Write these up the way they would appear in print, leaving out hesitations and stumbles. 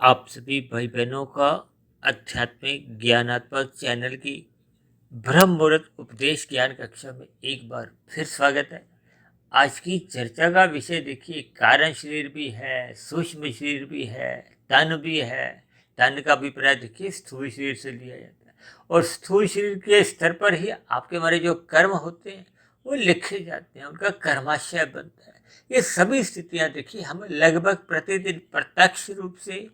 आप सभी भाई बहनों का आध्यात्मिक ज्ञानात्मक चैनल की ब्रह्म मुहूर्त उपदेश ज्ञान कक्षा में एक बार फिर स्वागत है। आज की चर्चा का विषय देखिए, कारण शरीर भी है, सूक्ष्म शरीर भी है, तन भी है। तन का अभिप्राय देखिए स्थूल शरीर से लिया जाता है और स्थूल शरीर के स्तर पर ही आपके हमारे जो कर्म होते हैं वो लिखे जाते हैं, उनका कर्माशय बनता है। ये सभी स्थितियां देखिए हम लगभग प्रतिदिन प्रत्यक्ष रूप से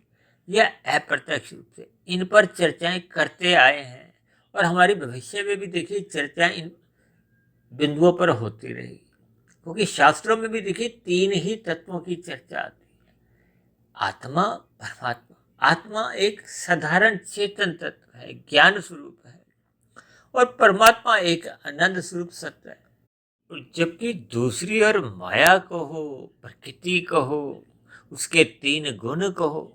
या अप्रत्यक्ष रूप से इन पर चर्चाएं करते आए हैं और हमारी भविष्य में भी देखिए चर्चाएं इन बिंदुओं पर होती रहेगी, क्योंकि शास्त्रों में भी देखिए तीन ही तत्वों की चर्चा आती है। आत्मा, परमात्मा। आत्मा एक साधारण चेतन तत्व है, ज्ञान स्वरूप है, और परमात्मा एक आनंद स्वरूप सत्य है। और जबकि दूसरी ओर माया कहो, प्रकृति कहो, उसके तीन गुण कहो,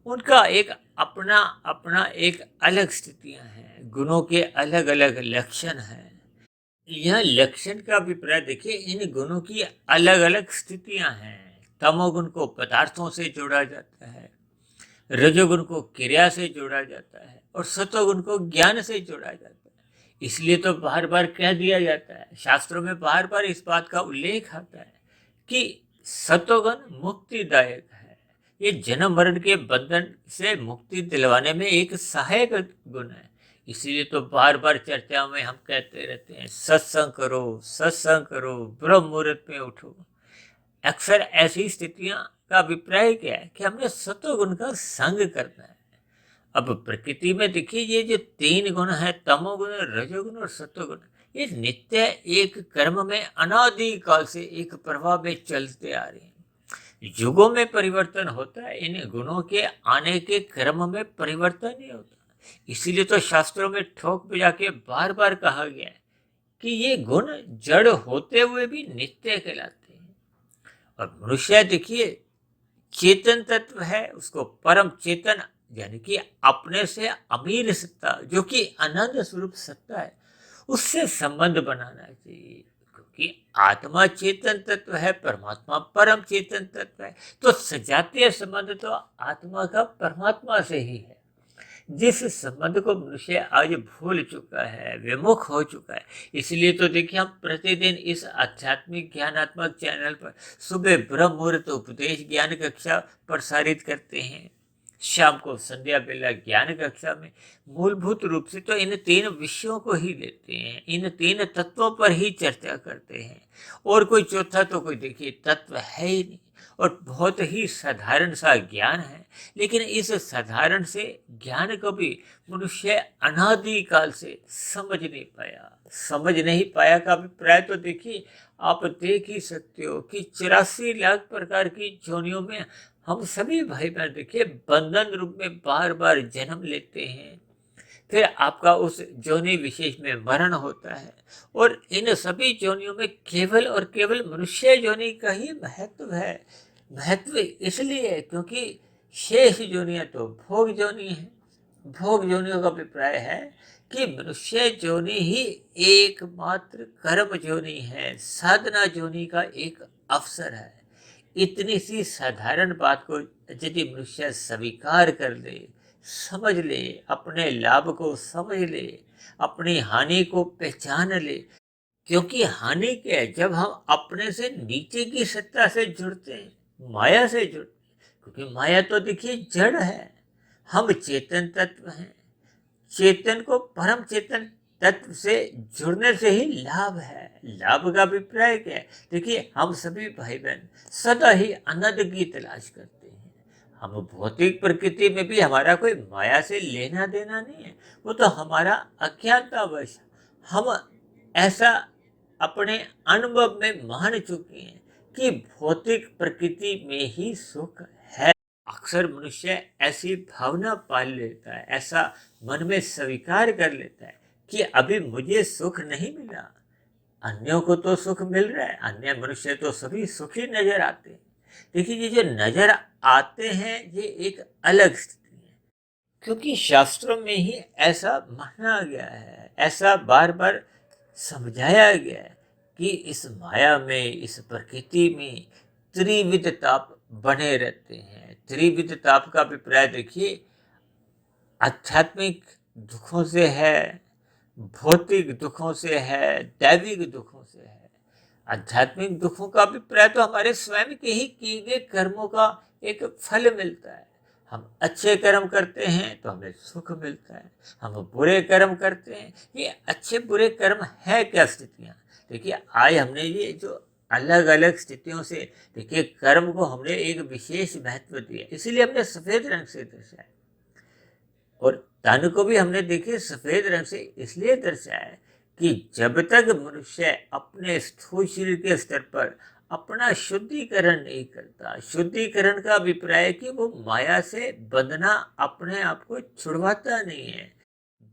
उनका एक अपना अपना एक अलग स्थितियां हैं, गुणों के अलग अलग लक्षण हैं। यह लक्षण का अभिप्राय देखिए, इन गुणों की अलग अलग स्थितियां हैं। तमोगुण को पदार्थों से जोड़ा जाता है, रजोगुण को क्रिया से जोड़ा जाता है और सतोगुण को ज्ञान से जोड़ा जाता है। इसलिए तो बार बार कह दिया जाता है, शास्त्रों में बार बार इस बात का उल्लेख आता है कि सतोगुण मुक्तिदायक है। ये जन्म मरण के बंधन से मुक्ति दिलवाने में एक सहायक गुण है। इसीलिए तो बार बार चर्चाओं में हम कहते रहते हैं, सत्संग करो, सत्संग करो, ब्रह्म मुहूर्त में उठो। अक्सर ऐसी स्थितियां का अभिप्राय क्या है कि हमने सतोगुण का संग करना है। अब प्रकृति में देखिए, ये जो तीन गुण है, तमोगुण, रजोगुण और सत्वगुण, ये नित्य एक कर्म में अनादि काल से एक प्रवाह में चलते आ रहे हैं। युगों में परिवर्तन होता है, इन गुणों के आने के क्रम में परिवर्तन नहीं होता। इसीलिए तो शास्त्रों में ठोक बजा के बार बार कहा गया है कि ये गुण जड़ होते हुए भी नित्य कहलाते हैं। और मनुष्य देखिए चेतन तत्व है, उसको परम चेतन यानी कि अपने से अमीर सत्ता, जो कि आनंद स्वरूप सत्ता है, उससे संबंध बनाना चाहिए। क्योंकि आत्मा चेतन तत्व है, परमात्मा परम चेतन तत्व है, तो सजातीय संबंध तो आत्मा का परमात्मा से ही है। जिस संबंध को मनुष्य आज भूल चुका है, विमुख हो चुका है। इसलिए तो देखिए, हम प्रतिदिन इस आध्यात्मिक ज्ञानात्मक चैनल पर सुबह ब्रह्म मुहूर्त उपदेश ज्ञान कक्षा प्रसारित करते हैं। शाम को संध्या बेला ज्ञान कक्षा में मूलभूत रूप से तो इन तीन विषयों को ही लेते हैं, इन तीन तत्वों पर ही चर्चा करते हैं। और कोई चौथा तो कोई देखिए तत्व है ही नहीं, और बहुत ही साधारण सा ज्ञान है। लेकिन इस साधारण से ज्ञान को भी मनुष्य अनादि काल से समझ नहीं पाया का अभिप्राय तो देखिए, आप देख ही सकते हो कि 84 लाख प्रकार की जोनियों में हम सभी भाई बहन देखिए बंधन रूप में बार बार जन्म लेते हैं। फिर आपका उस जोनि विशेष में मरण होता है, और इन सभी जोनियों में केवल और केवल मनुष्य जोनि का ही महत्व है। महत्व इसलिए है क्योंकि शेष जोनियां तो भोग जोनि है। भोग जोनियों का अभिप्राय है कि मनुष्य जोनि ही एकमात्र कर्म जोनि है, साधना जोनि का एक अवसर है। इतनी सी साधारण बात को यदि मनुष्य स्वीकार कर ले, समझ ले, अपने लाभ को समझ ले, अपनी हानि को पहचान ले। क्योंकि हानि क्या है, जब हम अपने से नीचे की सत्ता से जुड़ते हैं, माया से जुड़ते हैं। क्योंकि माया तो देखिए जड़ है, हम चेतन तत्व हैं। चेतन को परम चेतन तत्व से जुड़ने से ही लाभ है। लाभ का अभिप्राय क्या है? देखिए, हम सभी भाई बहन सदा ही आनंद की तलाश करते हैं। हम भौतिक प्रकृति में भी हमारा कोई माया से लेना देना नहीं है, वो तो हमारा अज्ञानतावश हम ऐसा अपने अनुभव में मान चुके हैं कि भौतिक प्रकृति में ही सुख है। अक्सर मनुष्य ऐसी भावना पाल लेता है, ऐसा मन में स्वीकार कर लेता है कि अभी मुझे सुख नहीं मिला, अन्यों को तो सुख मिल रहा है, अन्य मनुष्य तो सभी सुखी नजर आते हैं। देखिए, ये जो नजर आते हैं ये एक अलग स्थिति है, क्योंकि शास्त्रों में ही ऐसा माना गया है, ऐसा बार बार समझाया गया है कि इस माया में, इस प्रकृति में त्रिविध ताप बने रहते हैं। त्रिविध ताप का अभिप्राय देखिए, आध्यात्मिक दुखों से है, भौतिक दुखों से है, दैविक दुखों से है। आध्यात्मिक दुखों का अभिप्राय तो हमारे स्वयं के ही किए गए कर्मों का एक फल मिलता है। हम अच्छे कर्म करते हैं तो हमें सुख मिलता है, हम बुरे कर्म करते हैं। ये अच्छे बुरे कर्म है क्या स्थितियाँ? देखिए, आज हमने ये जो अलग अलग स्थितियों से, देखिए, कर्म को हमने एक विशेष महत्व दिया, इसीलिए हमने सफेद रंग से दर्शाया। और तन को भी हमने देखिए सफेद रंग से इसलिए दर्शाया कि जब तक मनुष्य अपने स्थूल शरीर के स्तर पर अपना शुद्धिकरण नहीं करता, शुद्धिकरण का अभिप्राय है कि वो माया से बंधना अपने आप को छुड़वाता नहीं है।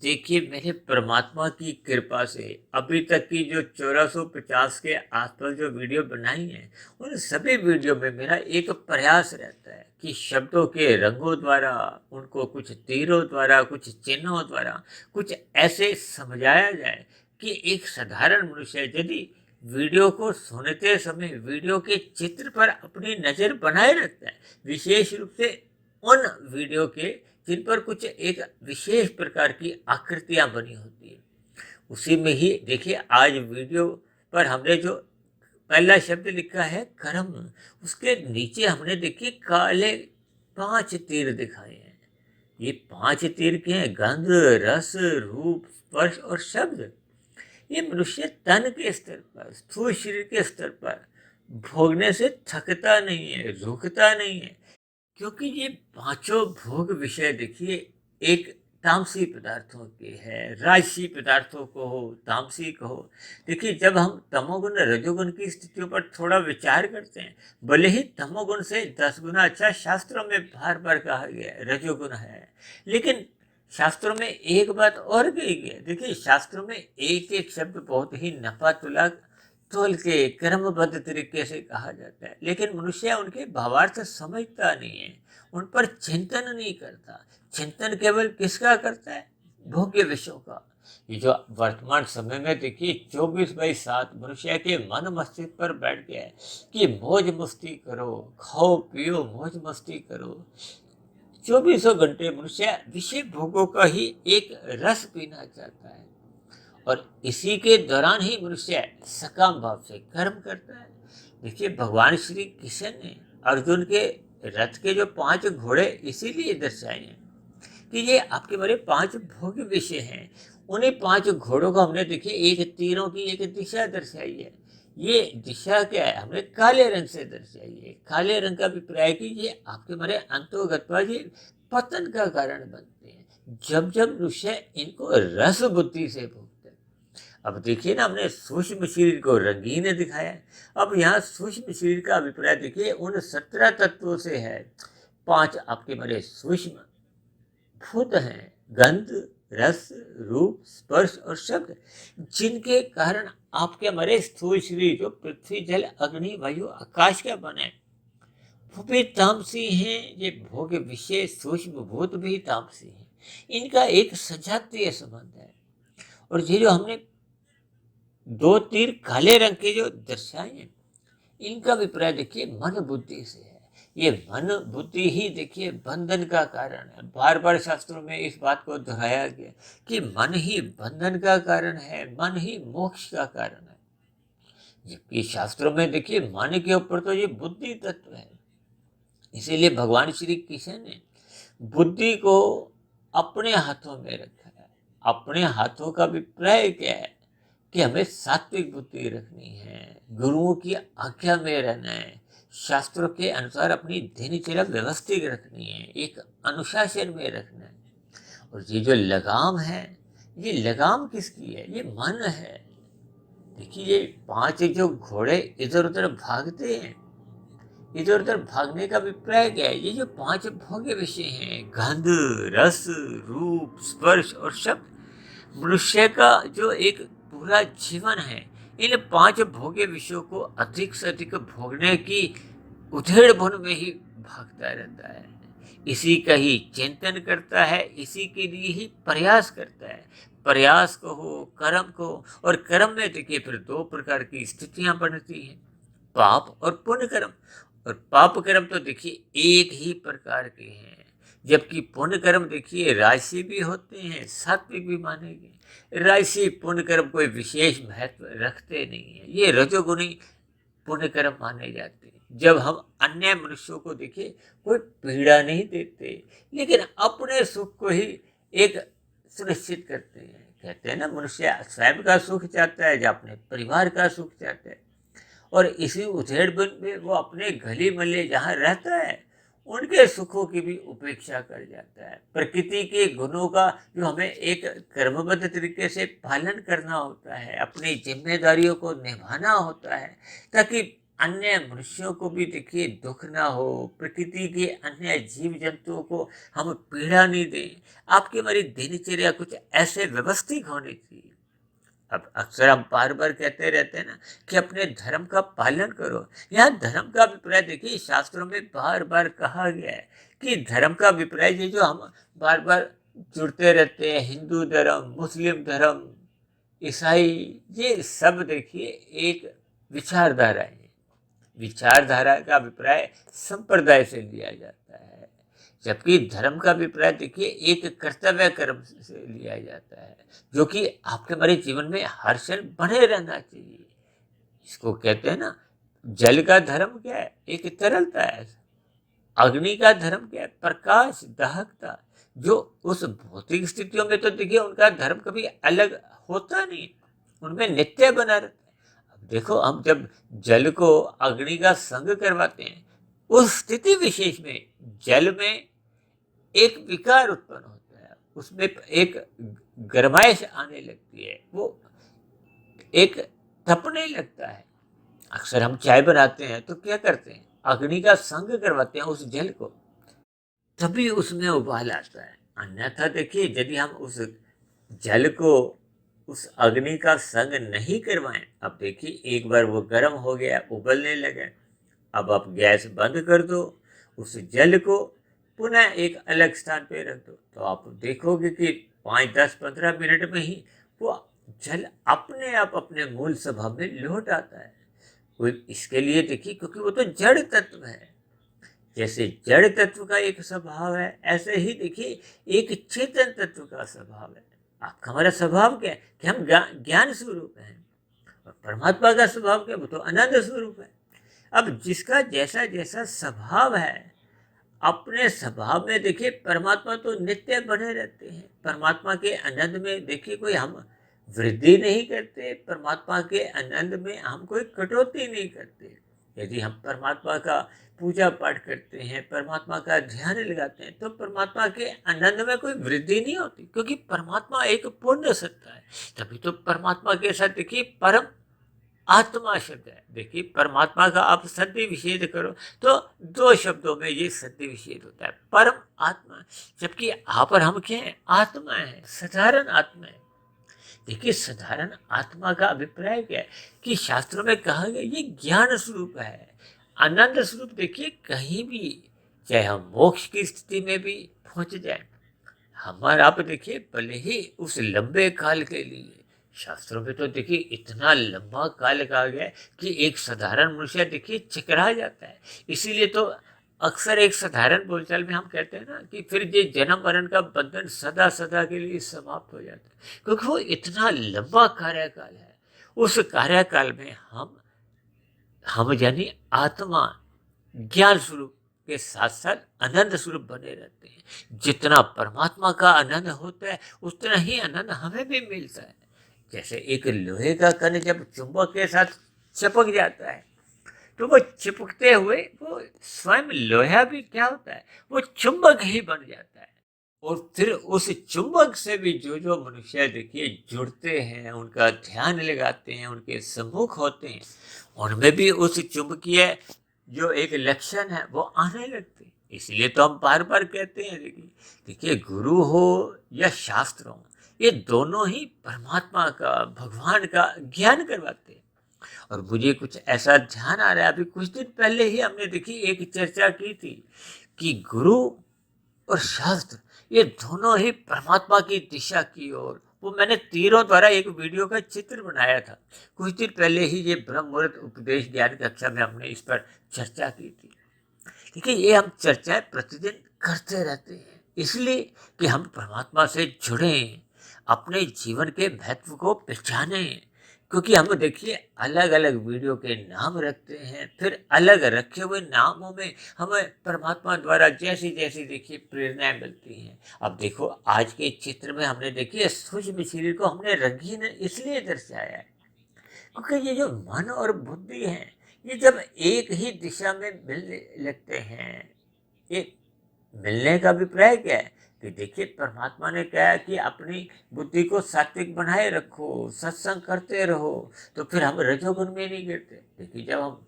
देखिए, मेरे परमात्मा की कृपा से अभी तक की जो 1450 के आसपास जो वीडियो बनाई है, उन सभी वीडियो में मेरा एक प्रयास रहता है कि शब्दों के रंगों द्वारा, उनको कुछ तीरों द्वारा, कुछ चिन्हों द्वारा कुछ ऐसे समझाया जाए कि एक साधारण मनुष्य यदि वीडियो को सुनते समय वीडियो के चित्र पर अपनी नज़र बनाए रखता है, विशेष रूप से उन वीडियो के जिन पर कुछ एक विशेष प्रकार की आकृतियां बनी होती है, उसी में ही देखिए आज वीडियो पर हमने जो पहला शब्द लिखा है कर्म, उसके नीचे हमने देखिए काले 5 तीर दिखाए हैं। ये 5 तीर के हैं, गंध, रस, रूप, स्पर्श और शब्द। ये मनुष्य तन के स्तर पर, स्थूल शरीर के स्तर पर भोगने से थकता नहीं है, रुकता नहीं है, क्योंकि ये पांचों भोग विषय देखिए एक तामसी पदार्थों के हैं। राजसी पदार्थों को हो, तामसी को हो, देखिए जब हम तमोगुण रजोगुण की स्थितियों पर थोड़ा विचार करते हैं, भले ही तमोगुण से 10 गुना अच्छा शास्त्रों में बार बार कहा गया है रजोगुण है, लेकिन शास्त्रों में एक बात और कही गई है। देखिए, शास्त्रों में एक एक शब्द बहुत ही नपा तुला तोल के क्रमबद्ध तरीके से कहा जाता है, लेकिन मनुष्य उनके भावार्थ समझता नहीं है, उन पर चिंतन नहीं करता। चिंतन केवल किसका करता है? भोग्य विषयों का। ये जो वर्तमान समय में देखिए 24/7 मनुष्य के मन मस्तिष्क पर बैठ गया है कि मौज मस्ती करो, खाओ पियो, मौज मस्ती करो। 24 घंटे मनुष्य विषय भोगों का ही एक रस पीना चाहता है, और इसी के दौरान ही मनुष्य सकाम भाव से कर्म करता है। देखिए, भगवान श्री कृष्ण ने अर्जुन के रथ के जो 5 घोड़े इसीलिए दर्शाए हैं कि ये आपके बड़े 5 भोग्य विषय हैं। उन्हीं 5 घोड़ों को हमने देखिए एक तीरों की एक दिशा दर्शाई है। ये दिशा क्या है? हमने काले रंग से दर्शाई है। काले रंग का अभिप्राय कि ये आपके बड़े अंतोगत्वा ये पतन का कारण बनते हैं, जब जब मनुष्य इनको रस बुद्धि से भोगते हैं। अब देखिए ना, हमने सूक्ष्म शरीर को रंगीन दिखाया है। अब यहाँ सूक्ष्म शरीर का अभिप्राय देखिए उन 17 तत्वों से है। 5 आपके बड़े सूक्ष्म भूत हैं, गंध, रस, रूप, स्पर्श और शब्द, जिनके कारण आपके हमारे स्थूल शरीर जो पृथ्वी, जल, अग्नि, वायु, आकाश का बना है, वो भी तामसी हैं। ये भोग विषय सूक्ष्म भूत भी तामसी हैं। इनका एक सजातीय संबंध है। और ये जो हमने 2 तीर काले रंग के जो दर्शाए हैं, इनका अभिप्राय देखिए मन बुद्धि से है। ये मन बुद्धि ही देखिए बंधन का कारण है। बार बार शास्त्रों में इस बात को दोहराया गया कि मन ही बंधन का कारण है, मन ही मोक्ष का कारण है। जबकि शास्त्रों में देखिए मन के ऊपर तो ये बुद्धि तत्व है। इसीलिए भगवान श्री कृष्ण ने बुद्धि को अपने हाथों में रखा है। अपने हाथों का अभिप्राय क्या है? कि हमें सात्विक बुद्धि रखनी है, गुरुओं की आज्ञा में रहना है, शास्त्रों के अनुसार अपनी दिनचर्या व्यवस्थित रखनी है, एक अनुशासन में रखना है। और ये जो लगाम है, ये लगाम किसकी है? ये मन है। देखिए, ये 5 जो घोड़े इधर उधर भागते हैं, इधर उधर भागने का अभिप्राय क्या है? ये जो 5 भोग्य विषय हैं, गंध, रस, रूप, स्पर्श और शब्द, मनुष्य का जो एक पूरा जीवन है इन 5 भोग्य विषयों को अधिक से अधिक भोगने की उधेड़ बुन में ही भागता रहता है। इसी का ही चिंतन करता है, इसी के लिए ही प्रयास करता है। प्रयास को हो, कर्म को, और कर्म में देखिए फिर 2 प्रकार की स्थितियां बनती हैं, पाप और पुण्य कर्म। और पाप कर्म तो देखिए एक ही प्रकार के हैं, जबकि पुण्य कर्म देखिए राशि भी होते हैं, सात्विक भी माने गए। राशि पुण्य कर्म कोई विशेष महत्व रखते नहीं है, ये रजोगुणी पुण्य कर्म माने जाते हैं। जब हम अन्य मनुष्यों को देखिए कोई पीड़ा नहीं देते, लेकिन अपने सुख को ही एक सुनिश्चित करते हैं। कहते हैं ना, मनुष्य स्वयं का सुख चाहता है या अपने परिवार का सुख चाहता है, और इसी उधेड़बुन में वो अपने गली मल्ले जहाँ रहता है उनके सुखों की भी उपेक्षा कर जाता है। प्रकृति के गुणों का जो हमें एक कर्मबद्ध तरीके से पालन करना होता है, अपनी जिम्मेदारियों को निभाना होता है, ताकि अन्य मनुष्यों को भी देखिए दुख ना हो, प्रकृति के अन्य जीव जंतुओं को हम पीड़ा नहीं दें। आपकी हमारी दिनचर्या कुछ ऐसे व्यवस्थित होनी चाहिए। अब अक्सर हम बार बार कहते रहते हैं ना कि अपने धर्म का पालन करो। यहाँ धर्म का अभिप्राय देखिए शास्त्रों में बार बार कहा गया है कि धर्म का अभिप्राय ये जो हम बार बार जुड़ते रहते हैं, हिंदू धर्म, मुस्लिम धर्म, ईसाई, ये सब देखिए एक विचारधारा है। विचारधारा का अभिप्राय संप्रदाय से लिया जाता है, जबकि धर्म का अभिप्राय देखिए एक कर्तव्य कर्म से लिया जाता है, जो कि आपके हमारे जीवन में हर क्षण बने रहना चाहिए। इसको कहते हैं ना, जल का धर्म क्या है? एक तरलता है। अग्नि का धर्म क्या है? प्रकाश, दाहकता। जो उस भौतिक स्थितियों में तो देखिए उनका धर्म कभी अलग होता नहीं, उनमें नित्य बना रहता है। अब देखो, हम जब जल को अग्नि का संग करवाते हैं, उस स्थिति विशेष में जल में एक विकार उत्पन्न होता है, उसमें एक गरमाइश आने लगती है, वो एक तपने लगता है। अक्सर हम चाय बनाते हैं तो क्या करते हैं? अग्नि का संग करवाते हैं उस जल को, तभी उसमें उबाल आता है। अन्यथा देखिए, यदि हम उस जल को उस अग्नि का संग नहीं करवाएं, अब देखिए एक बार वो गर्म हो गया, उबलने लगा, अब आप गैस बंद कर दो, उस जल को पुनः एक अलग स्थान पे रख दो, तो आप देखोगे कि 5, 10, 15 मिनट में ही वो जल अपने आप अपने मूल स्वभाव में लौट आता है। वो इसके लिए देखिए, क्योंकि वो तो जड़ तत्व है। जैसे जड़ तत्व का एक स्वभाव है, ऐसे ही देखिए एक चेतन तत्व का स्वभाव है। आपका हमारा स्वभाव क्या है? कि हम ज्ञान स्वरूप हैं, और परमात्मा का स्वभाव क्या? वो तो आनंद स्वरूप है। अब जिसका जैसा जैसा स्वभाव है, अपने स्वभाव में देखिए परमात्मा तो नित्य बने रहते हैं। परमात्मा के आनंद में देखिए कोई हम वृद्धि नहीं करते, परमात्मा के आनंद में हम कोई कटौती नहीं करते। यदि हम परमात्मा का पूजा पाठ करते हैं, परमात्मा का ध्यान लगाते हैं, तो परमात्मा के आनंद में कोई वृद्धि नहीं होती, क्योंकि परमात्मा एक पूर्ण सत्ता है। तभी तो परमात्मा के साथ देखिए परम आत्मा शब्द है। देखिए, परमात्मा का आप सत्य विषेद करो तो 2 शब्दों में ये सत्य विषेद होता है, परम आत्मा। जबकि आप और हम क्या है? आत्मा है, साधारण आत्मा है। देखिए, साधारण आत्मा का अभिप्राय क्या है? कि शास्त्रों में कहा गया ये ज्ञान स्वरूप है, आनंद स्वरूप। देखिए, कहीं भी चाहे हम मोक्ष की स्थिति में भी पहुंच जाए, हमारा आप देखिए भले ही उस लंबे काल के लिए, शास्त्रों में तो देखिए इतना लंबा काल कहा गया है कि एक साधारण मनुष्य देखिए चकरा जाता है। इसीलिए तो अक्सर एक साधारण बोलचाल में हम कहते हैं ना कि फिर ये जन्म मरण का बंधन सदा सदा के लिए समाप्त हो जाता है, क्योंकि वो इतना लंबा कार्यकाल है। उस कार्यकाल में हम यानी आत्मा ज्ञान स्वरूप के साथ साथ आनंद स्वरूप बने रहते हैं। जितना परमात्मा का आनंद होता है, उतना ही आनंद हमें भी मिलता है। जैसे एक लोहे का कण जब चुंबक के साथ चिपक जाता है, तो वो चिपकते हुए वो स्वयं लोहा भी क्या होता है? वो चुंबक ही बन जाता है। और फिर उस चुंबक से भी जो जो मनुष्य देखिए जुड़ते हैं, उनका ध्यान लगाते हैं, उनके सम्मुख होते हैं, उनमें भी उस चुंबकीय जो एक लक्षण है वो आने लगते हैं। इसलिए तो हम बार बार कहते हैं, देखिए गुरु हो या शास्त्र हो, ये दोनों ही परमात्मा का, भगवान का ज्ञान करवाते हैं। और मुझे कुछ ऐसा ध्यान आ रहा है, अभी कुछ दिन पहले ही हमने देखी एक चर्चा की थी कि गुरु और शास्त्र ये दोनों ही परमात्मा की दिशा की ओर, वो मैंने तीरों द्वारा एक वीडियो का चित्र बनाया था। कुछ दिन पहले ही ये ब्रह्म मुहूर्त उपदेश ज्ञान कक्षा में हमने इस पर चर्चा की थी। देखिए, ये हम चर्चाएं प्रतिदिन करते रहते हैं इसलिए कि हम परमात्मा से जुड़ें, अपने जीवन के महत्व को पहचाने। क्योंकि हम देखिए अलग अलग वीडियो के नाम रखते हैं, फिर अलग रखे हुए नामों में हमें परमात्मा द्वारा जैसी जैसी देखिए प्रेरणाएं मिलती हैं। अब देखो, आज के चित्र में हमने देखिए सूक्ष्म शरीर को हमने रंगीन इसलिए दर्शाया है क्योंकि ये जो मन और बुद्धि है, ये जब एक ही दिशा में मिलने लगते हैं, ये मिलने का अभिप्राय क्या है कि देखिए परमात्मा ने कहा है कि अपनी बुद्धि को सात्विक बनाए रखो, सत्संग करते रहो, तो फिर हम रजोगुण में नहीं गिरते। देखिए, जब हम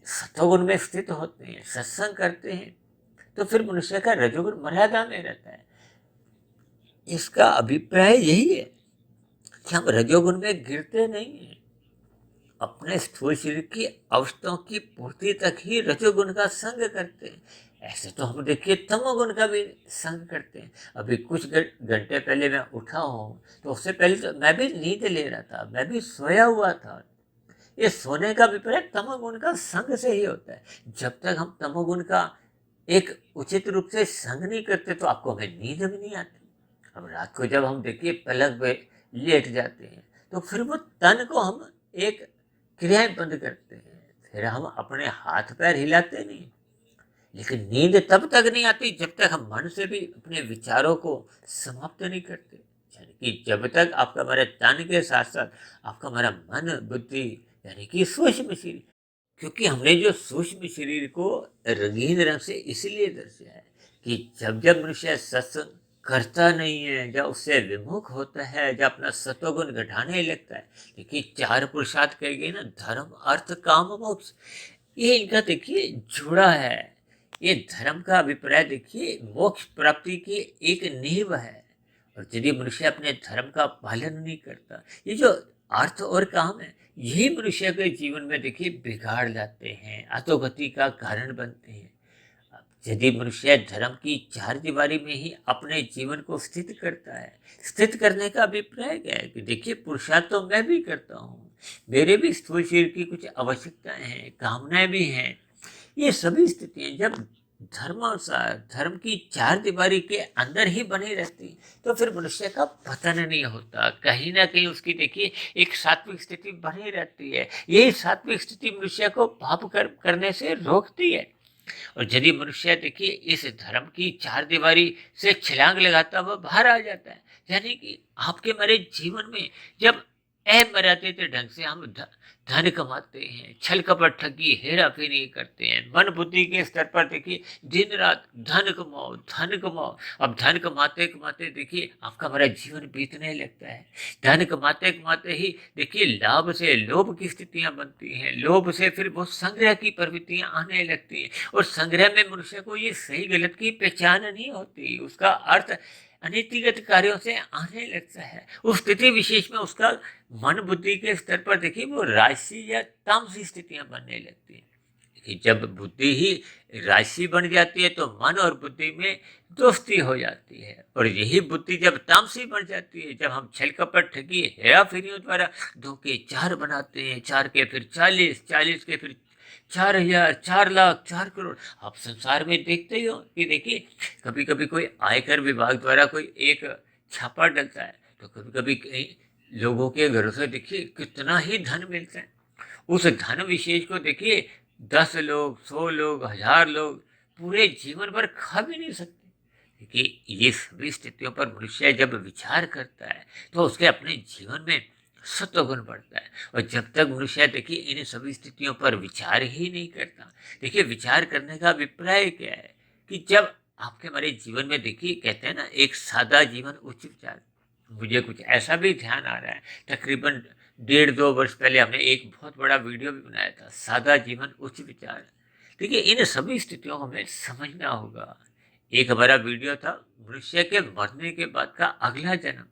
सतोगुण में स्थित होते हैं, सत्संग करते हैं, तो फिर मनुष्य का रजोगुण मर्यादा में रहता है। इसका अभिप्राय यही है कि हम रजोगुण में गिरते नहीं हैं। अपने स्थूल शरीर की अवस्थाओं की पूर्ति तक ही रजोगुण का संग करते हैं। ऐसे तो हम देखिए तमोगुण का भी संग करते हैं। अभी कुछ घंटे पहले मैं उठा हूँ, तो उससे पहले तो मैं भी नींद ले रहा था, मैं भी सोया हुआ था। ये सोने का अभिप्राय तमोगुण का संग से ही होता है। जब तक हम तमोगुण का एक उचित रूप से संग नहीं करते तो आपको हमें नींद भी नहीं आती। अब रात को जब हम देखिए पलंग पे लेट जाते हैं, तो फिर वो तन को हम एक क्रियाएं बंद करते हैं, फिर हम अपने हाथ पैर हिलाते नहीं। लेकिन नींद तब तक नहीं आती जब तक हम मन से भी अपने विचारों को समाप्त नहीं करते। यानी कि जब तक आपका हमारे तन के साथ साथ आपका हमारा मन बुद्धि यानी कि सूक्ष्म शरीर, क्योंकि हमने जो सूक्ष्म शरीर को रंगीन रंग से इसलिए दर्शाया है कि जब जब मनुष्य सत्संग करता नहीं है, जब उससे विमुख होता है, जब अपना सत्वगुण घटाने लगता है, देखिए चार पुरुषार्थ कहेंगे ना, धर्म अर्थ काम मोक्ष, ये इनका देखिए जुड़ा है। ये धर्म का अभिप्राय देखिए मोक्ष प्राप्ति की एक नींव है। और यदि मनुष्य अपने धर्म का पालन नहीं करता, ये जो अर्थ और काम है, यही मनुष्य के जीवन में देखिए बिगाड़ लाते हैं, अधोगति का कारण बनते हैं। यदि मनुष्य धर्म की चार दीवारी में ही अपने जीवन को स्थित करता है, स्थित करने का अभिप्राय क्या है कि देखिए पुरुषार्थ तो मैं भी करता हूँ, मेरे भी स्थूल शरीर की कुछ आवश्यकताएं हैं, कामनाएं भी हैं। ये सभी स्थितियां जब धर्मानुसार धर्म की चार दीवारी के अंदर ही बनी रहती, तो फिर मनुष्य का पतन नहीं होता। कहीं ना कहीं उसकी देखिए एक सात्विक स्थिति बनी रहती है। यही सात्विक स्थिति मनुष्य को पाप करने से रोकती है। और यदि मनुष्य देखिए इस धर्म की चार दीवारी से छलांग लगाता हुआ बाहर आ जाता है, यानी कि आपके मेरे जीवन में जब अमर्यादित ढंग से हम धन कमाते हैं, छल कपट ठगी हेरा फेरी करते हैं, मन बुद्धि के स्तर पर देखिए दिन रात धन कमाओ धन कमाओ। अब धन कमाते कमाते देखिए आपका हमारा जीवन बीतने लगता है। धन कमाते कमाते ही देखिए लाभ से लोभ की स्थितियां बनती हैं, लोभ से फिर बहुत संग्रह की प्रवृत्तियां आने लगती हैं, और संग्रह में मनुष्य को ये सही गलत की पहचान नहीं होती, उसका अर्थ अनीतिगत कार्यों से आने लगता है। उस स्थिति विशेष में उसका मन बुद्धि के स्तर पर देखिए वो राशि या तामसी स्थितियां बनने लगती हैं। देखिए, जब बुद्धि ही राशि बन जाती है तो मन और बुद्धि में दोस्ती हो जाती है, और यही बुद्धि जब तामसी बन जाती है, जब हम छल कपट ठगी हेरा फेरियों द्वारा दो के चार बनाते हैं, चार के फिर 40, 40 के फिर 4,000, 4,00,000, 4 करोड़। आप संसार में देखते ही हो कि देखिए कभी कभी कोई आयकर विभाग द्वारा कोई एक छापा डलता है, तो कभी कभी कई लोगों के घरों से देखिए कितना ही धन मिलता है। उस धन विशेष को देखिए 10 लोग, 100 लोग, 1,000 लोग पूरे जीवन भर खा भी नहीं सकते। देखिए, ये सभी स्थितियों पर मनुष्य जब विचार करता है तो उसके अपने जीवन में सत्वगुण बढ़ता है। और जब तक मनुष्य देखिए इन सभी स्थितियों पर विचार ही नहीं करता, देखिए विचार करने का अभिप्राय क्या है कि जब आपके हमारे जीवन में देखिए कहते हैं ना, एक सादा जीवन उच्च विचार। मुझे कुछ ऐसा भी ध्यान आ रहा है, तकरीबन 1.5-2 वर्ष पहले हमने एक बहुत बड़ा वीडियो भी बनाया था, सादा जीवन उच्च विचार। देखिए, इन सभी स्थितियों को हमें समझना होगा। एक हमारा वीडियो था मनुष्य के मरने के बाद का अगला जन्म।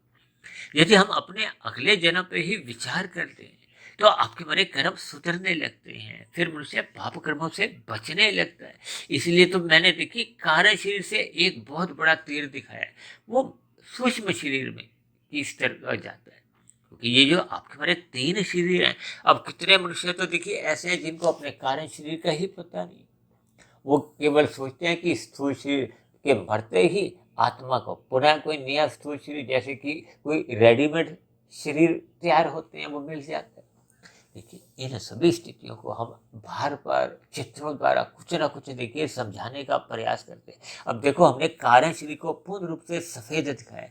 यदि हम अपने अगले जन्म पे ही विचार करते हैं तो आपके हमारे कर्म सुधरने लगते हैं, फिर मनुष्य पाप कर्मों से बचने लगता है। इसलिए तो मैंने देखी कार्य शरीर से एक बहुत बड़ा तीर दिखाया है, वो सूक्ष्म शरीर में की स्तर का जाता है, क्योंकि ये जो आपके हमारे 3 शरीर हैं, अब कितने मनुष्य तो देखिए ऐसे हैं जिनको अपने कारण शरीर का ही पता नहीं। वो केवल सोचते हैं कि स्थूल शरीर के मरते ही आत्मा को पुनः कोई नया स्थूल शरीर, जैसे कि कोई रेडीमेड शरीर तैयार होते हैं, वो मिल जाता है। देखिए इन सभी स्थितियों को हम बार बार चित्रों द्वारा कुछ ना कुछ देखिए समझाने का प्रयास करते हैं। अब देखो हमने कारण शरीर को पूर्ण रूप से सफेद दिखाया,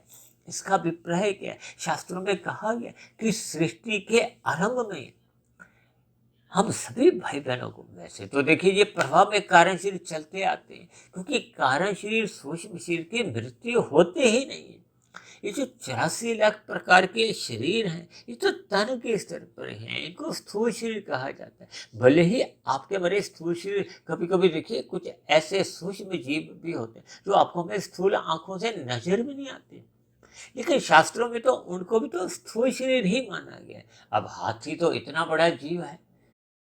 इसका अभिप्राय क्या है? शास्त्रों में कहा गया कि सृष्टि के आरंभ में हम सभी भाई बहनों को, वैसे तो देखिए ये प्रभाव में कारण शरीर चलते आते हैं, क्योंकि कारण शरीर सूक्ष्म शरीर की मृत्यु होते ही नहीं है। ये जो 84 लाख प्रकार के शरीर हैं, ये तो तन के स्तर पर हैं, इनको स्थूल शरीर कहा जाता है। भले ही आपके बड़े स्थूल शरीर, कभी कभी देखिए कुछ ऐसे सूक्ष्म जीव भी होते हैं जो आपको हमें स्थूल आंखों से नजर में नहीं आते, लेकिन शास्त्रों में तो उनको भी तो स्थूल शरीर ही माना गया है। अब हाथी तो इतना बड़ा जीव है।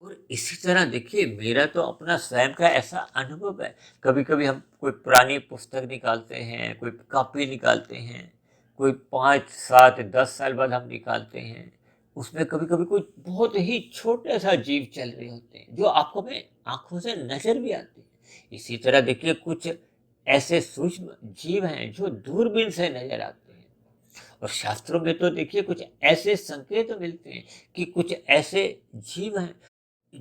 और इसी तरह देखिए मेरा तो अपना स्वयं का ऐसा अनुभव है, कभी कभी हम कोई पुरानी पुस्तक निकालते हैं, कोई कॉपी निकालते हैं, कोई 5 7 10 साल बाद हम निकालते हैं, उसमें कभी कभी कोई बहुत ही छोटे सा जीव चल रहे होते हैं जो आपको में आंखों से नजर भी आते हैं। इसी तरह देखिए कुछ ऐसे सूक्ष्म जीव हैं जो दूरबीन से नजर आते हैं। और शास्त्रों में तो देखिए कुछ ऐसे संकेत मिलते हैं कि कुछ ऐसे जीव हैं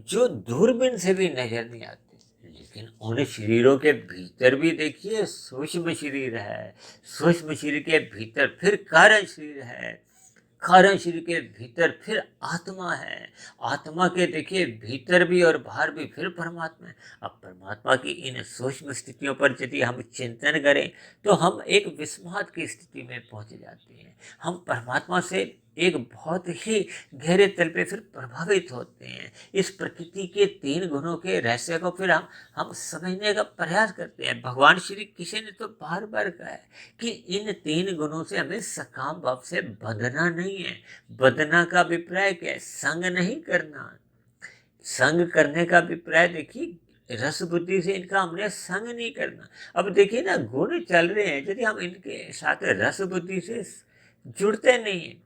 जो दूरबीन से भी नजर नहीं आते, लेकिन उन शरीरों के भीतर भी देखिए सूक्ष्म शरीर है, सूक्ष्म शरीर के भीतर फिर कारण शरीर है, कारण शरीर के भीतर फिर आत्मा है, आत्मा के देखिए भीतर भी और बाहर भी फिर परमात्मा है। अब परमात्मा की इन सूक्ष्म स्थितियों पर यदि हम चिंतन करें तो हम एक विस्मात की स्थिति में पहुंच जाते हैं। हम परमात्मा से एक बहुत ही गहरे तल पे फिर प्रभावित होते हैं। इस प्रकृति के 3 गुणों के रहस्य को फिर हम समझने का प्रयास करते हैं। भगवान श्री कृष्ण ने तो बार बार कहा है कि इन 3 गुणों से हमें सकाम भाव से बंधना नहीं है। बंधना का अभिप्राय क्या है? संग नहीं करना। संग करने का अभिप्राय देखिए रस बुद्धि से इनका हमने संग नहीं करना। अब देखिए ना गुण चल रहे हैं, यदि हम इनके साथ रस बुद्धि से जुड़ते नहीं हैं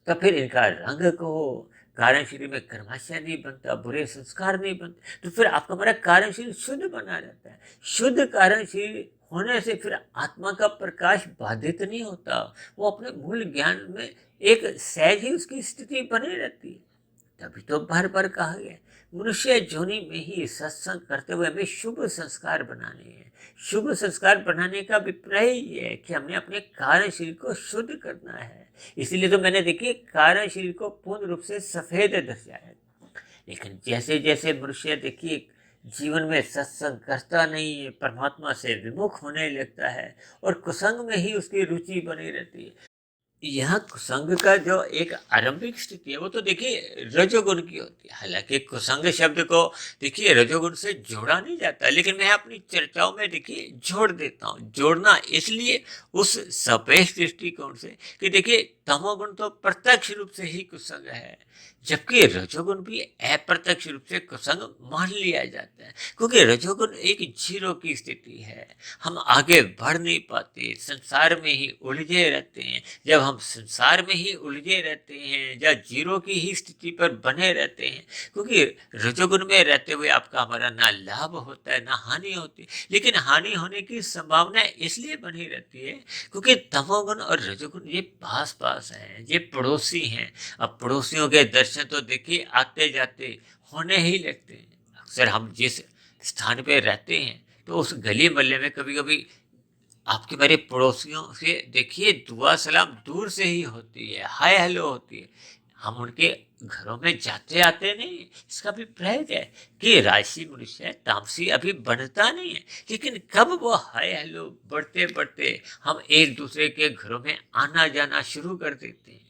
तो फिर इनका रंग कहो, कारण शरीर में कर्माशय नहीं बनता, बुरे संस्कार नहीं बनते, तो फिर आपका हमारा कारण शरीर शुद्ध बना रहता है। शुद्ध कारण शरीर होने से फिर आत्मा का प्रकाश बाधित नहीं होता, वो अपने मूल ज्ञान में एक सहज ही उसकी स्थिति बनी रहती है। तभी तो बार बार कहा गया मनुष्य जोनि में ही सत्संग करते हुए हमें शुभ संस्कार बनाने हैं। शुभ संस्कार बनाने का अभिप्राय ये है कि हमने अपने कार्य शरीर को शुद्ध करना है। इसीलिए तो मैंने देखिए कार्य शरीर को पूर्ण रूप से सफेद दर्शाया। लेकिन जैसे जैसे मनुष्य देखिए जीवन में सत्संग करता नहीं है, परमात्मा से विमुख होने लगता है और कुसंग में ही उसकी रुचि बनी रहती है। यह कुसंग का जो एक आरंभिक स्थिति है वो तो देखिए रजोगुण की होती है। हालांकि कुसंग शब्द को देखिए रजोगुण से जोड़ा नहीं जाता, लेकिन मैं अपनी चर्चाओं में देखिए जोड़ देता हूँ। जोड़ना इसलिए उस सापेक्ष दृष्टिकोण से कि देखिए तमोगुण तो प्रत्यक्ष रूप से ही कुसंग है, जबकि रजोगुण भी अप्रत्यक्ष रूप से कुसंग मान लिया जाता है, क्योंकि रजोगुण एक जीरो की स्थिति है। हम आगे बढ़ नहीं पाते, संसार में ही उलझे रहते हैं। जब हम संसार में ही उलझे रहते हैं या जीरो की ही स्थिति पर बने रहते हैं, क्योंकि रजोगुण में रहते हुए आपका हमारा ना लाभ होता है ना हानि होती, लेकिन हानि होने की संभावना इसलिए बनी रहती है क्योंकि तमोगुण और रजोगुण ये पास पास हैं, ये पड़ोसी हैं। अब पड़ोसियों के दर्शन तो देखिए आते जाते होने ही लगते हैं। अक्सर हम जिस स्थान पे रहते हैं तो उस गली मोहल्ले में कभी कभी आपके मेरे पड़ोसियों से देखिए दुआ सलाम दूर से ही होती है, हाय हेलो होती है। हम उनके घरों में जाते आते नहीं। इसका अभिप्राय है कि राशि मनुष्य तामसी अभी बनता नहीं है, लेकिन कब वो हाय हेलो बढ़ते बढ़ते हम एक दूसरे के घरों में आना जाना शुरू कर देते हैं।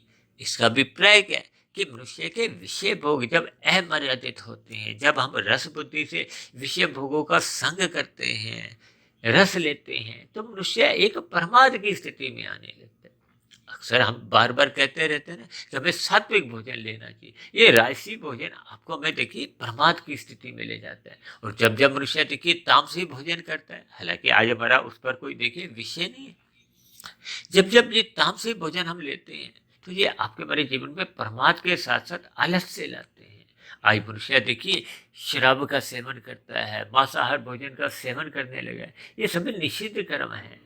इसका अभिप्राय क्या है कि मनुष्य के विषय भोग जब अमर्यादित होते हैं, जब हम रस बुद्धि से विषय भोगों का संग करते हैं, रस लेते हैं, तो मनुष्य एक प्रमाद की स्थिति में आने लगता है। अक्सर हम बार बार कहते रहते हैं ना कि हमें सात्विक भोजन लेना चाहिए। ये राजसी भोजन आपको मैं देखिए प्रमाद की स्थिति में ले जाता है। और जब जब मनुष्य देखिए तामसी भोजन करता है, हालांकि आज हमारा उस पर कोई देखिए विषय नहीं है, जब जब ये तामसिक भोजन हम लेते हैं तो ये आपके हमारे जीवन में प्रमाद के साथ साथ आलस्य लाते हैं। आज मनुष्य देखिए शराब का सेवन करता है, मांसाहार भोजन का सेवन करने लगा है। ये सभी निषिद्ध कर्म है।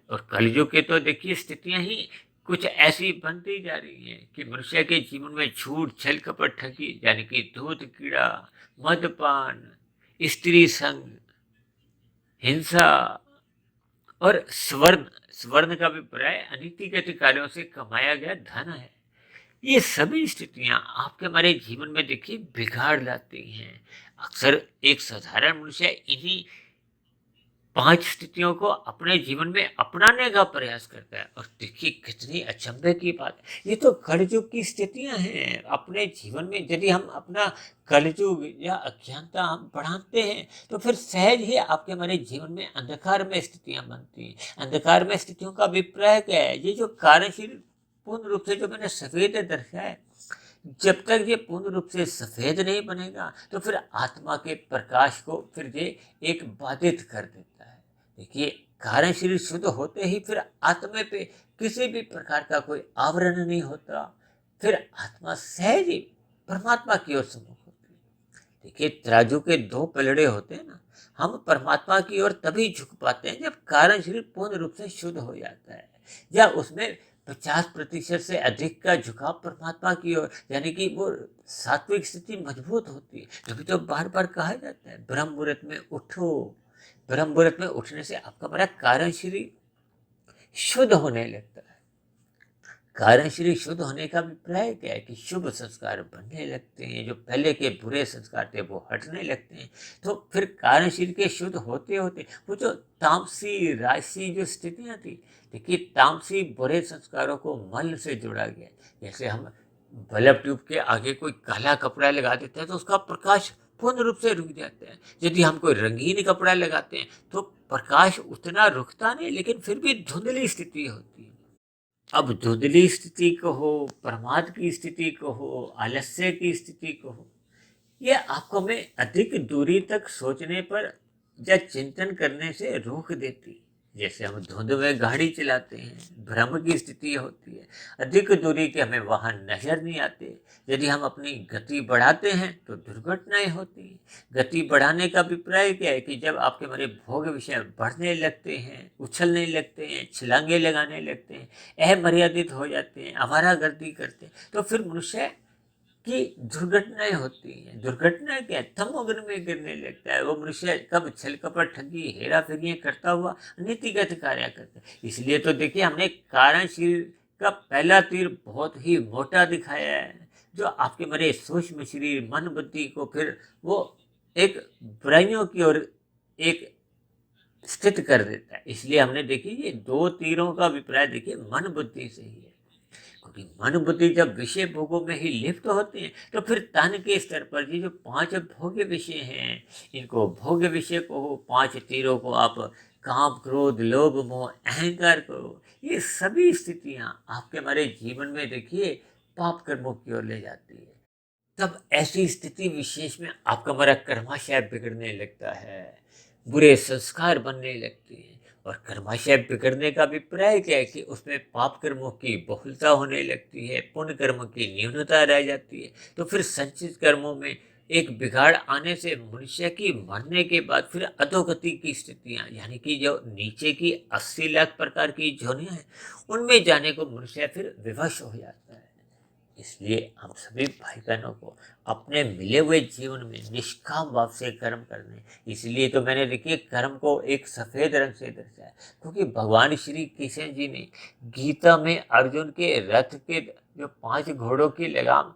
और कलयुग के तो देखिए स्थितियां ही कुछ ऐसी बनती जा रही हैं कि मनुष्य के जीवन में झूठ, छल, कपट, ठगी यानी कि दूध कीड़ा, मदपान, स्त्री संग, हिंसा और स्वर्ण स्वर्ण का भी पर्याय अनीतिगत कार्यों से कमाया गया धन है। ये सभी स्थितियां आपके हमारे जीवन में देखिए बिगाड़ लाती हैं। अक्सर एक साधारण मनुष्य इन्हीं 5 स्थितियों को अपने जीवन में अपनाने का प्रयास करता है। और देखिए कितनी अचंभे की बात है, ये तो कलयुग की स्थितियां हैं। अपने जीवन में यदि हम अपना कलयुग या अज्ञानता हम बढ़ाते हैं तो फिर सहज ही आपके हमारे जीवन में अंधकार में स्थितियां बनती हैं। अंधकार में स्थितियों का अभिप्राय क्या है? ये जो कार्यशील पूर्ण रूप से जो मैंने सफेद दर्शाया है, जब तक ये पूर्ण रूप से सफेद नहीं बनेगा तो फिर आत्मा के प्रकाश को फिर ये एक बाधित कर देता है। देखिए कारण शरीर शुद्ध होते ही फिर आत्मा पे किसी भी प्रकार का कोई आवरण नहीं होता, फिर आत्मा सहज ही परमात्मा की ओर सम्मुख होती है। देखिए तराजू के 2 पलड़े होते हैं ना, हम परमात्मा की ओर तभी झुक पाते हैं जब कारण शरीर पूर्ण रूप से शुद्ध हो जाता है, या उसमें 50% से अधिक का झुकाव परमात्मा की ओर, यानी कि वो सात्विक स्थिति मजबूत होती है। तभी तो बार बार कहा जाता है ब्रह्म मुहूर्त में उठो। ब्रह्म मुहूर्त में उठने से आपका बड़ा कारण शरीर शुद्ध होने लगता है। कारण शरीर शुद्ध होने का अभिप्राय क्या है कि शुभ संस्कार बनने लगते हैं, जो पहले के बुरे संस्कार थे वो हटने लगते हैं। तो फिर कारण शरीर के शुद्ध होते होते वो जो तामसी राशि जो स्थितियां थी, देखिए तामसी बुरे संस्कारों को मल से जोड़ा गया। जैसे हम बल्ब ट्यूब के आगे कोई काला कपड़ा लगा देते हैं तो उसका प्रकाश पूर्ण रूप से रुक जाता है। यदि हम कोई रंगीन कपड़ा लगाते हैं तो प्रकाश उतना रुकता नहीं, लेकिन फिर भी धुंधली स्थिति होती है। अब धुंधली स्थिति को हो, प्रमाद की स्थिति को हो, आलस्य की स्थिति को हो, ये आपको हमें अधिक दूरी तक सोचने पर या चिंतन करने से रोक देती। जैसे हम धुंध में गाड़ी चलाते हैं, भ्रम की स्थिति होती है, अधिक दूरी के हमें वाहन नजर नहीं आते। यदि हम अपनी गति बढ़ाते हैं तो दुर्घटनाएं होती हैं। गति बढ़ाने का अभिप्राय क्या है कि जब आपके हमारे भोग विषय बढ़ने लगते हैं, उछलने लगते हैं, छलांगे लगाने लगते हैं, अमर्यादित हो जाते हैं, आवारागर्दी करते हैं, तो फिर मनुष्य कि दुर्घटनाएं होती हैं। दुर्घटना क्या है? तमोगुण में गिरने लगता है। वो मनुष्य कब छल कपट ठगी हेरा फेरियां करता हुआ नीतिगत कार्य करता है। इसलिए तो देखिए हमने कारणशील का पहला तीर बहुत ही मोटा दिखाया है, जो आपके मरे सूक्ष्म शरीर मन बुद्धि को फिर वो एक बुराइयों की ओर एक स्थित कर देता है। इसलिए हमने देखिए ये 2 तीरों का अभिप्राय देखिए मन बुद्धि से ही है। क्योंकि मन बुद्धि जब विषय भोगों में ही लिप्त होते हैं तो फिर तन के स्तर पर ये जो 5 भोग्य विषय हैं, इनको भोग्य विषय को हो, 5 तीरों को आप काम, क्रोध, लोभ, मोह, अहंकार करो, ये सभी स्थितियां आपके हमारे जीवन में देखिए पाप कर्मों की ओर ले जाती है। तब ऐसी स्थिति विशेष में आपका हमारा कर्माशय बिगड़ने लगता है, बुरे संस्कार बनने लगते हैं। और कर्माशय बिगड़ने का अभिप्राय क्या है कि उसमें पाप कर्मों की बहुलता होने लगती है, पुण्य कर्मों की न्यूनता रह जाती है। तो फिर संचित कर्मों में एक बिगाड़ आने से मनुष्य की मरने के बाद फिर अधोगति की स्थितियां, यानी कि जो नीचे की 80 लाख प्रकार की जोनियां हैं, उनमें जाने को मनुष्य फिर विवश हो जाता है। इसलिए हम सभी भाई बहनों को अपने मिले हुए जीवन में निष्काम भाव से कर्म करने, इसलिए तो मैंने देखिए कर्म को एक सफेद रंग से दर्शाया, क्योंकि भगवान श्री कृष्ण जी ने गीता में अर्जुन के रथ के जो 5 घोड़ों की लगाम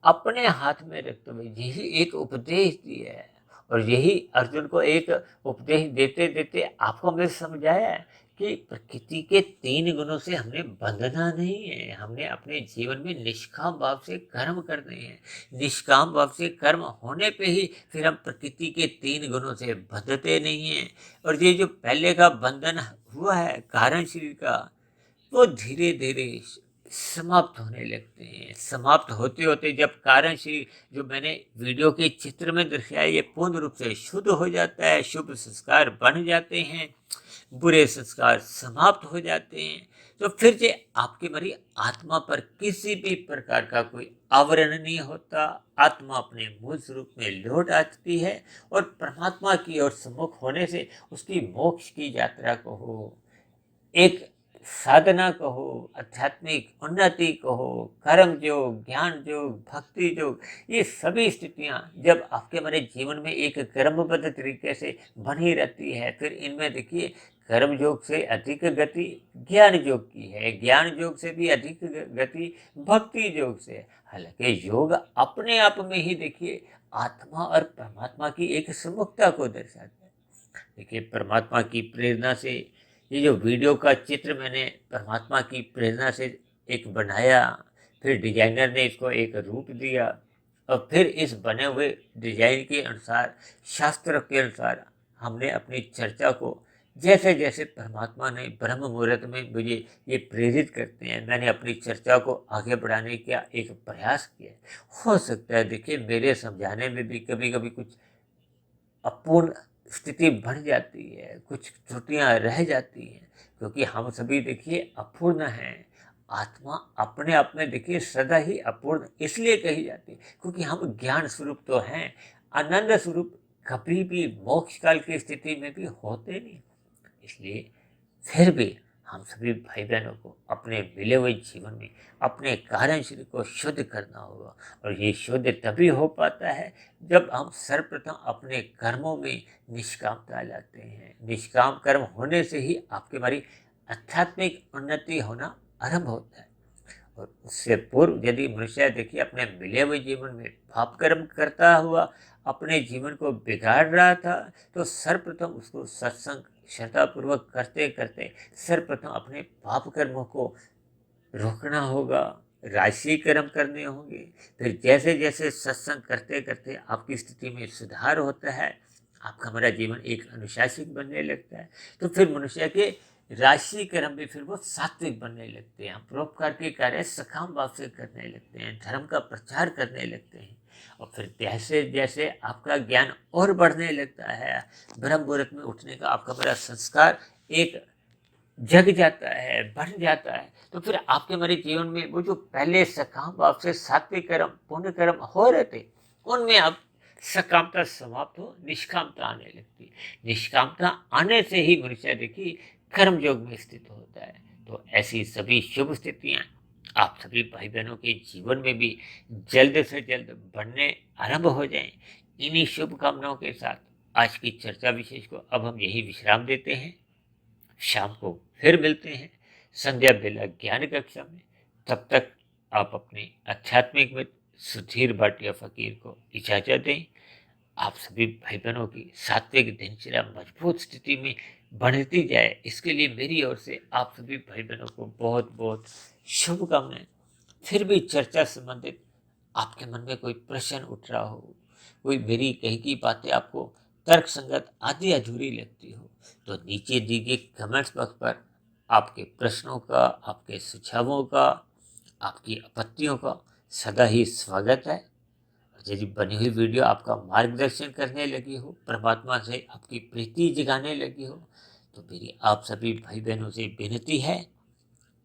अपने हाथ में रखते हुए यही एक उपदेश दिया है। और यही अर्जुन को एक उपदेश देते देते आपको मैं समझाया है कि प्रकृति के 3 गुणों से हमने बंधना नहीं है। हमने अपने जीवन में निष्काम भाव से कर्म करने हैं। निष्काम भाव से कर्म होने पे ही फिर हम प्रकृति के 3 गुणों से बंधते नहीं हैं। और ये जो पहले का बंधन हुआ है कारण शरीर का, वो धीरे धीरे समाप्त होने लगते हैं। समाप्त होते होते जब कारण शरीर जो मैंने वीडियो के चित्र में दर्शाया ये पूर्ण रूप से शुद्ध हो जाता है, शुभ संस्कार बन जाते हैं, बुरे संस्कार समाप्त हो जाते हैं, तो फिर जे आपकी मरी आत्मा पर किसी भी प्रकार का कोई आवरण नहीं होता। आत्मा अपने मूल स्वरूप में लौट आती है और परमात्मा की ओर सम्मुख होने से उसकी मोक्ष की यात्रा को हो, एक साधना कहो, आध्यात्मिक उन्नति कहो, कर्म योग, ज्ञान योग, भक्ति योग, ये सभी स्थितियाँ जब आपके हमारे जीवन में एक क्रमबद्ध तरीके से बनी रहती है, फिर इनमें देखिए कर्म योग से अधिक गति ज्ञान योग की है, ज्ञान योग से भी अधिक गति भक्ति योग से है। हालांकि योग अपने आप में ही देखिए आत्मा और परमात्मा की एक सम्मुखता को दर्शाता है। देखिए परमात्मा की प्रेरणा से ये जो वीडियो का चित्र मैंने परमात्मा की प्रेरणा से एक बनाया, फिर डिजाइनर ने इसको एक रूप दिया और फिर इस बने हुए डिजाइन के अनुसार, शास्त्र के अनुसार हमने अपनी चर्चा को जैसे जैसे परमात्मा ने ब्रह्म मुहूर्त में मुझे ये प्रेरित करते हैं, मैंने अपनी चर्चा को आगे बढ़ाने का एक प्रयास किया। हो सकता है देखिए मेरे समझाने में भी कभी कभी कुछ अपूर्ण स्थिति बढ़ जाती है, कुछ त्रुटियां रह जाती हैं, क्योंकि हम सभी देखिए अपूर्ण हैं। आत्मा अपने आप में देखिए सदा ही अपूर्ण इसलिए कही जाती है क्योंकि हम ज्ञान स्वरूप तो हैं, आनंद स्वरूप कभी भी मोक्ष काल की स्थिति में भी होते नहीं। इसलिए फिर भी हम सभी भाई बहनों को अपने मिले हुए जीवन में अपने कारण शरीर को शुद्ध करना होगा, और ये शुद्ध तभी हो पाता है जब हम सर्वप्रथम अपने कर्मों में निष्कामता लाते हैं। निष्काम कर्म होने से ही आपकी हमारी आध्यात्मिक उन्नति होना आरंभ होता है। और उससे पूर्व यदि मनुष्य देखिए अपने मिले हुए जीवन में पाप कर्म करता हुआ अपने जीवन को बिगाड़ रहा था, तो सर्वप्रथम उसको सत्संग श्रद्धापूर्वक करते करते सर्वप्रथम अपने पाप कर्मों को रोकना होगा, राशि कर्म करने होंगे। फिर जैसे जैसे सत्संग करते करते आपकी स्थिति में सुधार होता है, आपका हमारा जीवन एक अनुशासित बनने लगता है, तो फिर मनुष्य के राशि कर्म भी फिर वो सात्विक बनने लगते हैं। परोपकार के कार्य सकाम भाव से करने लगते हैं, धर्म का प्रचार करने लगते हैं। और फिर जैसे जैसे आपका ज्ञान और बढ़ने लगता है, ब्रह्म मुहूर्त में उठने का आपका बड़ा संस्कार एक जग जाता है, बढ़ जाता है, तो फिर आपके हमारे जीवन में वो जो पहले सकाम भाव से सात्विक कर्म पुण्य कर्म हो रहे थे, उनमें अब सकामता समाप्त हो निष्कामता आने लगती। निष्कामता आने से ही मनुष्य देखिए कर्म योग में स्थित होता है। तो ऐसी सभी शुभ स्थितियां आप सभी भाई बहनों के जीवन में भी जल्द से जल्द बढ़ने आरंभ हो जाएं। इन्हीं शुभकामनाओं के साथ आज की चर्चा विशेष को अब हम यही विश्राम देते हैं। शाम को फिर मिलते हैं संध्या बेला ज्ञान कक्षा में। तब तक आप अपने आध्यात्मिक मित्र सुधीर भाटिया फकीर को इजाजत दें। आप सभी भाई बहनों की सात्विक दिनचर्या मजबूत स्थिति में बढ़ती जाए, इसके लिए मेरी ओर से आप सभी भाई बहनों को बहुत बहुत शुभकामनाएं। फिर भी चर्चा संबंधित आपके मन में कोई प्रश्न उठ रहा हो, कोई मेरी कही की बातें आपको तर्क संगत आदि अधूरी लगती हो, तो नीचे दी गई कमेंट्स बॉक्स पर आपके प्रश्नों का, आपके सुझावों का, आपकी आपत्तियों का सदा ही स्वागत है। यदि बनी हुई वीडियो आपका मार्गदर्शन करने लगी हो, परमात्मा से आपकी प्रीति जगाने लगी हो, तो मेरी आप सभी भाई बहनों से विनती है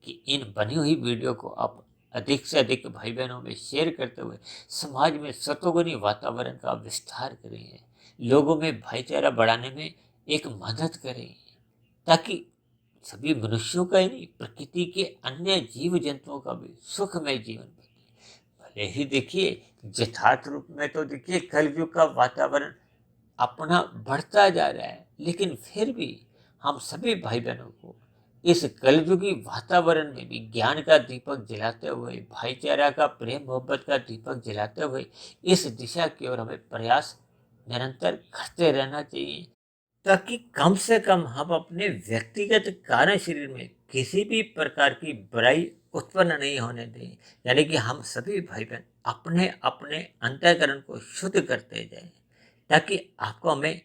कि इन बनी हुई वीडियो को आप अधिक से अधिक भाई बहनों में शेयर करते हुए समाज में सतोगुणी वातावरण का विस्तार करें, लोगों में भाईचारा बढ़ाने में एक मदद करें, ताकि सभी मनुष्यों का ही नहीं प्रकृति के अन्य जीव जंतुओं का भी सुखमय जीवन बने। भले ही देखिए यथार्थ रूप में तो देखिए कलयुग का वातावरण अपना बढ़ता जा रहा है, लेकिन फिर भी हम सभी भाई बहनों को इस कलयुगी वातावरण में भी ज्ञान का दीपक जलाते हुए, भाईचारा का प्रेम मोहब्बत का दीपक जलाते हुए इस दिशा की ओर हमें प्रयास निरंतर करते रहना चाहिए, ताकि कम से कम हम अपने व्यक्तिगत कार्य शरीर में किसी भी प्रकार की बुराई उत्पन्न नहीं होने दें। यानी कि हम सभी भाई बहन अपने अपने अंतःकरण को शुद्ध करते जाएं, ताकि आपको हमें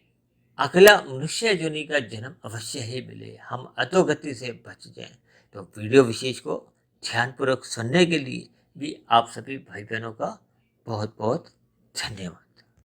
अगला मनुष्य योनि का जन्म अवश्य ही मिले, हम अधोगति से बच जाएं। तो वीडियो विशेष को ध्यानपूर्वक सुनने के लिए भी आप सभी भाई बहनों का बहुत बहुत धन्यवाद।